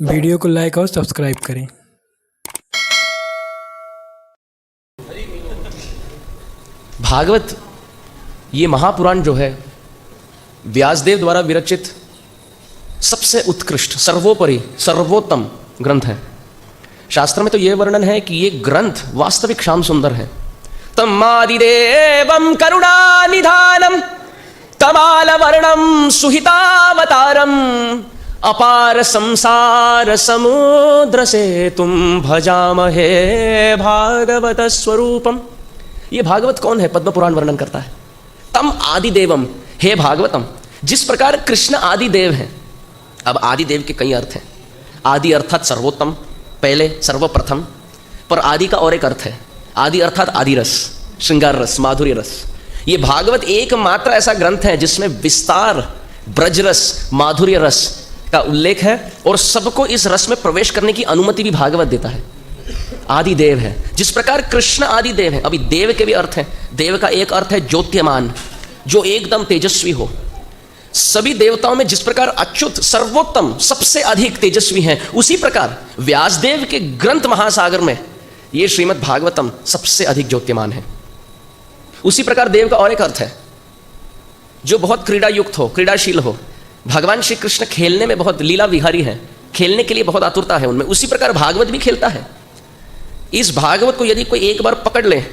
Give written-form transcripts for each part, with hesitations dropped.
Video को like और subscribe करें। भागवत ये महापुराण जो है व्यासदेव द्वारा विरचित सबसे उत्कृष्ट, सर्वोपरि, सर्वोत्तम ग्रंथ है। शास्त्र में तो यह वर्णन है कि ये ग्रंथ वास्तविक श्याम सुंदर है। तमादिदेवं करुणानिधानं तमालवर्णं सुहितावतारम् अपार संसार समुद्र से तुम भजामहे भागवत स्वरूपम। ये भागवत कौन है? पद्म पुराण वर्णन करता है। तम आदिदेवम, हे भागवतम, जिस प्रकार कृष्ण आदिदेव हैं। अब आदिदेव के कई अर्थ हैं। आदि अर्थात सर्वोत्तम, पहले, सर्वप्रथम। पर आदि का और एक अर्थ है। आदि अर्थात आदि रस, श्रृंगार रस, माधुर्य रस। ये भागवत एकमात्र ऐसा ग्रंथ है जिसमें विस्तार, ब्रजरस, माधुर्य रस का उल्लेख है और सबको इस रस में प्रवेश करने की अनुमति भी भागवत देता है। आदिदेव है। जिस प्रकार कृष्ण आदिदेव है। अभी देव के भी अर्थ हैं। देव का एक अर्थ है ज्योतियमान, जो एकदम तेजस्वी हो। सभी देवताओं में जिस प्रकार अच्युत सर्वोत्तम सबसे अधिक तेजस्वी हैं, उसी प्रकार व्यासदेव के ग्रंथ महासागर में ये श्रीमद् भागवतम सबसे अधिक ज्योतियमान है। उसी प्रकार देव का और एक अर्थ है जो बहुत क्रीड़ा युक्त हो, क्रीड़ाशील हो। भगवान श्री कृष्ण खेलने में बहुत लीला विहारी है, खेलने के लिए बहुत आतुरता है उनमें। उसी प्रकार भागवत भी खेलता है। इस भागवत को यदि कोई एक बार पकड़ ले,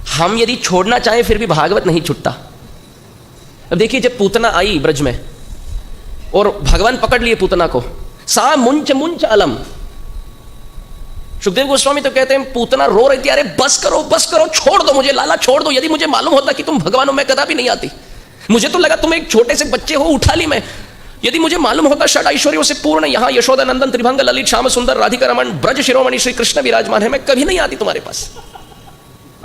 हम यदि छोड़ना चाहें फिर भी भागवत नहीं छूटता। अब देखिए, जब पूतना आई ब्रज में और भगवान पकड़ लिए पूतना को, सा मुंच मुंच अलम। सुखदेव गोस्वामी तो कहते हैं पूतना रो रही थी, अरे बस करो बस करो, छोड़ दो मुझे, लाला छोड़ दो। यदि मुझे मालूम होता कि तुम भगवान हो, मैं कदापि नहीं आती। मुझे तो लगा तुम एक छोटे से बच्चे हो, उठा ली मैं। यदि मुझे मालूम होता षड ऐश्वर्यों से पूर्ण यहाँ यशोदा नंदन त्रिभंग ललित श्याम सुंदर राधिका रमन ब्रज शिरोमणि श्री कृष्ण विराजमान है, मैं कभी नहीं आती तुम्हारे पास।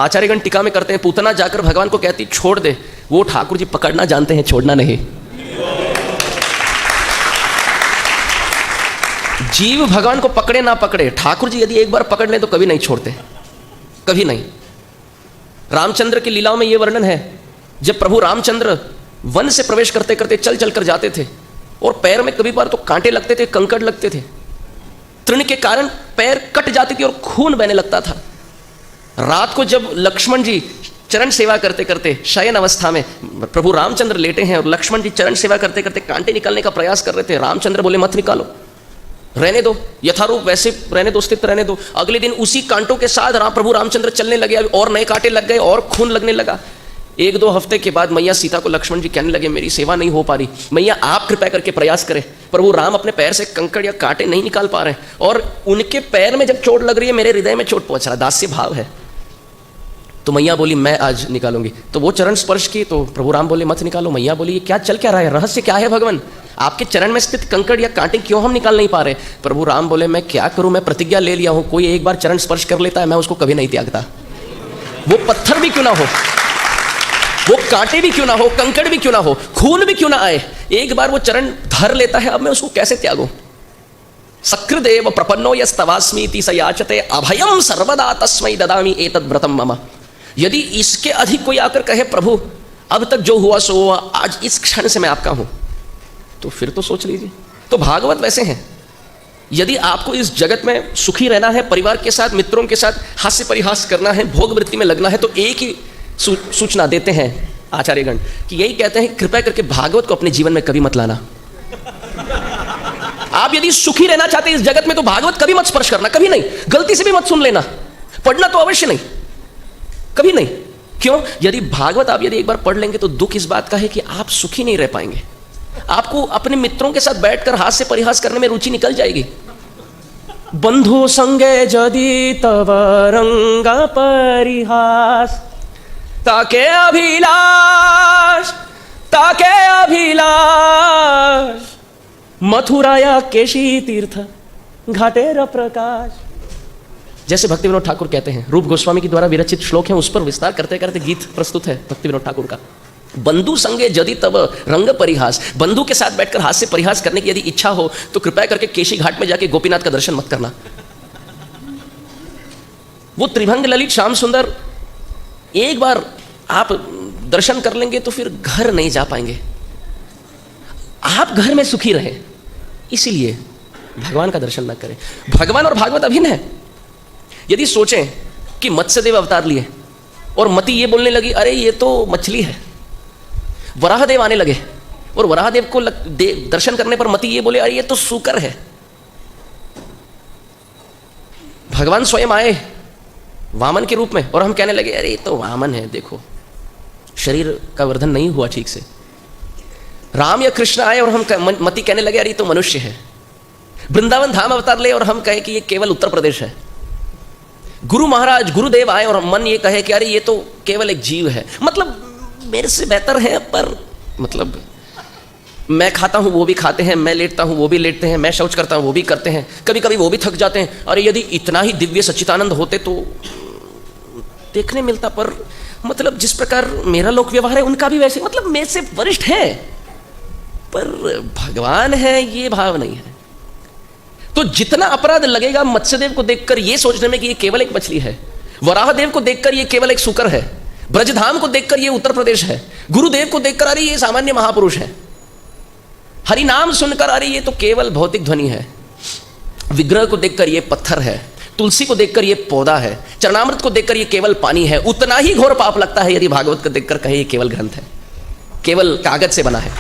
आचार्यगण टीका में करते हैं, पूतना जाकर भगवान को कहती छोड़ दे। वो ठाकुर जी पकड़ना जानते हैं, छोड़ना नहीं। जीव भगवान को पकड़े ना पकड़े, ठाकुर जी यदि एक बार पकड़ लें तो कभी नहीं छोड़ते, कभी नहीं। रामचंद्र की लीलाओं में यह वर्णन है, जब प्रभु रामचंद्र वन से प्रवेश करते करते चल चल कर जाते थे और पैर में कभी बार तो कांटे लगते थे, कंकड़ लगते थे। तृण के कारण पैर कट जाती थी और खून बहने लगता था। रात को जब लक्ष्मण जी चरण सेवा करते करते शयन अवस्था में प्रभु रामचंद्र लेटे हैं और लक्ष्मण जी चरण सेवा करते करते कांटे निकालने का प्रयास कर रहे थे। रामचंद्र बोले मत निकालो, रहने दो, यथारूप वैसे रहने दो, स्थित रहने दो। अगले दिन उसी कांटों के साथ प्रभु रामचंद्र चलने लगे और नए कांटे लग गए और खून लगने लगा। एक दो हफ्ते के बाद मैया सीता को लक्ष्मण जी कहने लगे मेरी सेवा नहीं हो पा रही, मैया आप कृपया करके प्रयास करें। प्रभु राम अपने पैर से कंकड़ या कांटे नहीं निकाल पा रहे और उनके पैर में जब चोट लग रही है, मेरे हृदय में चोट पहुंच रहा, दास्य भाव है। तो मैया बोली मैं आज निकालूंगी। तो वो चरण स्पर्श की तो प्रभु राम बोले मत निकालो। मैया बोली ये क्या चल क्या रहा है, रहस्य क्या है भगवान? आपके चरण में स्थित कंकड़ या कांटे क्यों हम निकाल नहीं पा रहे? प्रभु राम बोले मैं क्या करूं, मैं प्रतिज्ञा ले लिया हूं, कोई एक बार चरण स्पर्श कर लेता है मैं उसको कभी नहीं त्यागता। वो पत्थर भी क्यों ना हो, वो कांटे भी क्यों ना हो, कंकड़ भी क्यों ना हो, खून भी क्यों ना आए, एक बार वो चरण धर लेता है, अब मैं उसको कैसे त्यागूं? सकृदेव प्रपन्नो यस्तवास्मीति स याचते अभयम सर्वदा तस्मै ददामि एतद् व्रतम मम। यदि इसके अधिक कोई आकर कहे प्रभु अब तक जो हुआ सो हुआ, आज इस क्षण से मैं आपका हूं, तो फिर तो सोच लीजिए। तो भागवत वैसे हैं। यदि आपको इस जगत में सुखी रहना है, परिवार के साथ, मित्रों के साथ हास्य परिहास करना है, भोग वृत्ति में लगना है, तो एक ही सूचना देते हैं आचार्यगण कि यही कहते हैं कृपया करके भागवत को अपने जीवन में कभी मत लाना। आप यदि सुखी रहना चाहते हैं इस जगत में तो भागवत कभी मत स्पर्श करना, कभी नहीं। गलती से भी मत सुन लेना, पढ़ना तो अवश्य नहीं, कभी नहीं। क्यों? यदि भागवत आप यदि एक बार पढ़ लेंगे तो दुख इस बात का है कि आप सुखी नहीं रह पाएंगे। आपको अपने मित्रों के साथ बैठकर हास्य परिहास करने में रुचि निकल जाएगी। बंधु संगे जदि तव रंग परिहास ताके अभिलाष मथुराया केशी तीर्थ घाटेर प्रकाश। जैसे भक्ति विनोद ठाकुर कहते हैं, रूप गोस्वामी के द्वारा विरचित श्लोक है, उस पर विस्तार करते करते गीत प्रस्तुत है भक्ति विनोद ठाकुर का। बंधु संगे यदि तब रंग परिहास, बंधु के साथ बैठकर हास्य परिहास करने की यदि इच्छा हो तो कृपया करके केशी घाट में जाके गोपीनाथ का दर्शन मत करना। वो त्रिभंग ललित श्याम सुंदर एक बार आप दर्शन कर लेंगे तो फिर घर नहीं जा पाएंगे। आप घर में सुखी रहे, इसीलिए भगवान का दर्शन ना करें। भगवान और भागवत अभिन्न है। यदि सोचें कि मत्स्यदेव अवतार लिए और मति ये बोलने लगी अरे ये तो मछली है, वराहदेव आने लगे और वराहदेव को दर्शन करने पर मति ये बोले अरे ये तो सूकर है, भगवान स्वयं आए वामन के रूप में और हम कहने लगे अरे ये तो वामन है, देखो शरीर का वर्धन नहीं हुआ ठीक से। राम या कृष्ण आए और हम मति कहने लगे अरे ये तो मनुष्य है। वृंदावन धाम अवतार ले और हम कहे कि ये केवल उत्तर प्रदेश है। गुरु महाराज गुरुदेव आए और मन ये कहे कि अरे ये तो केवल एक जीव है, मतलब मेरे से बेहतर है, पर मतलब मैं खाता हूं वो भी खाते हैं, मैं लेटता हूं वो भी लेटते हैं, मैं शौच करता हूं वो भी करते हैं, कभी कभी वो भी थक जाते हैं। अरे यदि इतना ही दिव्य सच्चिदानंद होते तो देखने मिलता, पर मतलब जिस प्रकार मेरा लोक व्यवहार है उनका भी वैसे, मतलब मेरे से वरिष्ठ है पर भगवान है ये भाव नहीं है। तो जितना अपराध लगेगा मत्स्यदेव को देखकर ये सोचने में कि ये केवल एक मछली है, वराहदेव को देखकर ये केवल एक सूकर है, ब्रजधाम को देखकर ये उत्तर प्रदेश है, गुरुदेव को देखकर अरे ये सामान्य महापुरुष है, हरि नाम सुनकर अरे ये तो केवल भौतिक ध्वनि है, विग्रह को देखकर ये पत्थर है, तुलसी को देखकर ये पौधा है, चरणामृत को देखकर ये केवल पानी है। उतना ही घोर पाप लगता है यदि भागवत को देखकर कहे ये केवल ग्रंथ है, केवल कागज से बना है।